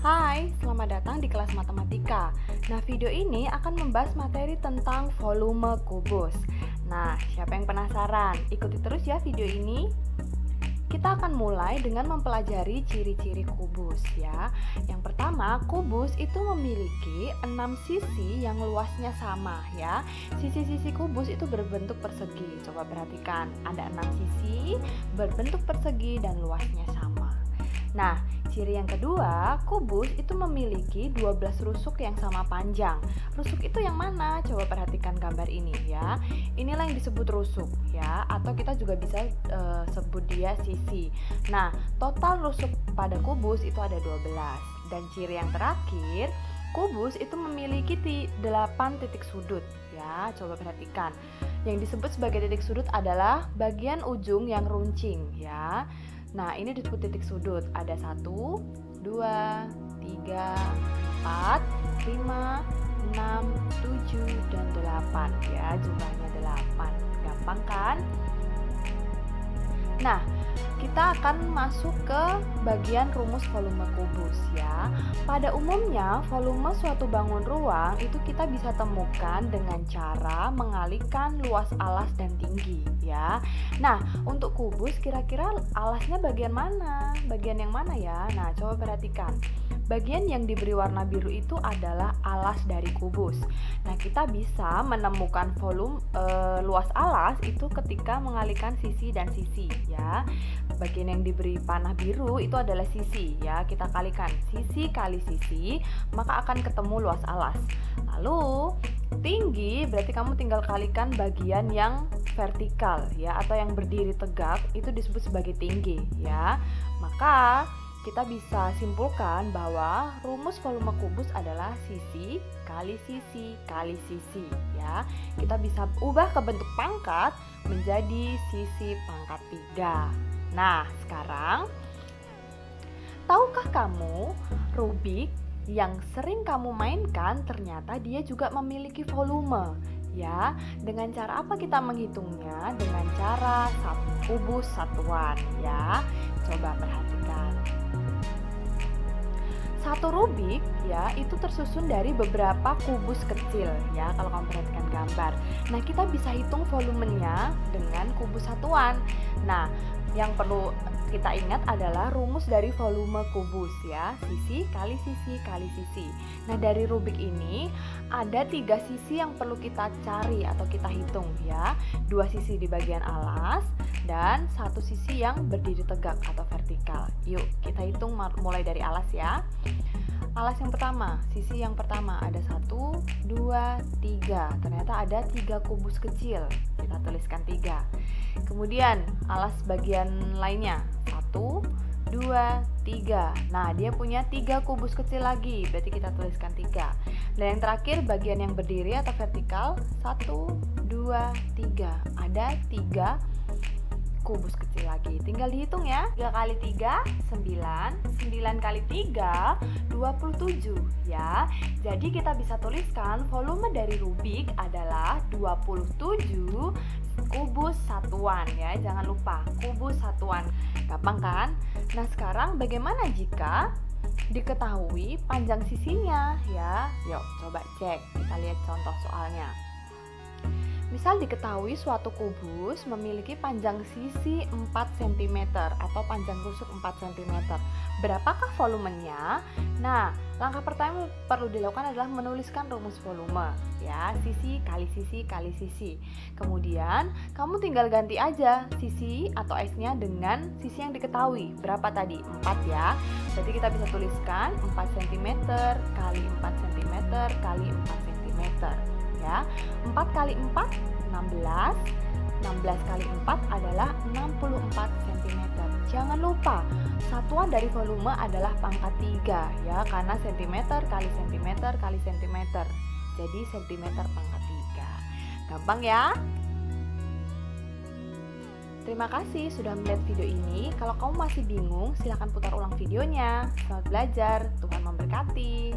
Hai, selamat datang di kelas matematika. Nah, video ini akan membahas materi tentang volume kubus. Nah, siapa yang penasaran? Ikuti terus ya video ini. Kita akan mulai dengan mempelajari ciri-ciri kubus ya. Yang pertama, kubus itu memiliki 6 sisi yang luasnya sama ya. Sisi-sisi kubus itu berbentuk persegi. Coba perhatikan, ada 6 sisi berbentuk persegi dan luasnya sama. Nah, ciri yang kedua, kubus itu memiliki 12 rusuk yang sama panjang. Rusuk itu yang mana? Coba perhatikan gambar ini ya. Inilah yang disebut rusuk ya, atau kita juga bisa sebut dia sisi. Nah, total rusuk pada kubus itu ada 12. Dan ciri yang terakhir, kubus itu memiliki 8 titik sudut ya. Coba perhatikan. Yang disebut sebagai titik sudut adalah bagian ujung yang runcing ya. Nah, ini disebut titik sudut. Ada 1, 2, 3, 4, 5, 6, 7, dan 8 ya. Jumlahnya 8. Gampang kan? Nah, kita akan masuk ke bagian rumus volume kubus ya. Pada umumnya, volume suatu bangun ruang itu kita bisa temukan dengan cara mengalihkan luas alas dan tinggi ya. Nah, untuk kubus kira-kira alasnya bagian mana? Bagian yang mana ya? Nah, coba perhatikan. Bagian yang diberi warna biru itu adalah alas dari kubus. Nah, kita bisa menemukan volume luas alas itu ketika mengalihkan sisi dan sisi ya. Bagian yang diberi panah biru itu adalah sisi ya. Kita kalikan sisi kali sisi, maka akan ketemu luas alas. Lalu tinggi berarti kamu tinggal kalikan bagian yang vertikal ya, atau yang berdiri tegak itu disebut sebagai tinggi ya. Maka kita bisa simpulkan bahwa rumus volume kubus adalah sisi kali sisi kali sisi ya. Kita bisa ubah ke bentuk pangkat menjadi sisi pangkat 3. Nah, sekarang tahukah kamu Rubik yang sering kamu mainkan ternyata dia juga memiliki volume ya. Dengan cara apa kita menghitungnya? Dengan cara kubus satuan ya. Coba perhatikan. Satu Rubik ya itu tersusun dari beberapa kubus kecil ya, kalau kamu perhatikan gambar. Nah, kita bisa hitung volumenya dengan kubus satuan. Nah, yang perlu kita ingat adalah rumus dari volume kubus ya, sisi kali sisi kali sisi. Nah, dari Rubik ini ada 3 sisi yang perlu kita cari atau kita hitung ya. 2 sisi di bagian alas dan 1 sisi yang berdiri tegak atau vertikal. Yuk, kita hitung mulai dari alas ya. Alas yang pertama, sisi yang pertama ada 1, 2, 3. Ternyata ada 3 kubus kecil. Kita tuliskan 3. Kemudian alas bagian lainnya 1, 2, 3. Nah, dia punya 3 kubus kecil lagi. Berarti kita tuliskan 3. Dan yang terakhir bagian yang berdiri atau vertikal 1, 2, 3. Ada 3 kubus kecil lagi. Tinggal dihitung ya. 3 kali 3, 9. 9 kali 3, 27 ya. Jadi kita bisa tuliskan volume dari Rubik adalah 27 kubus satuan ya. Jangan lupa, kubus satuan. Gampang kan? Nah, sekarang bagaimana jika diketahui panjang sisinya ya? Yuk, coba cek. Kita lihat contoh soalnya. Misal diketahui suatu kubus memiliki panjang sisi 4 cm atau panjang rusuk 4 cm. Berapakah volumenya? Nah, langkah pertama yang perlu dilakukan adalah menuliskan rumus volume ya, sisi kali sisi kali sisi. Kemudian, kamu tinggal ganti aja sisi atau S-nya dengan sisi yang diketahui. Berapa tadi? 4 ya. Jadi kita bisa tuliskan 4 cm kali 4 cm kali 4 cm. Ya, 4 kali 4, 16. 16 kali 4 adalah 64 cm. Jangan lupa, satuan dari volume adalah pangkat 3 ya, karena cm kali cm kali cm. Jadi cm pangkat 3. Gampang ya? Terima kasih sudah melihat video ini. Kalau kamu masih bingung, silakan putar ulang videonya. Selamat belajar, Tuhan memberkati.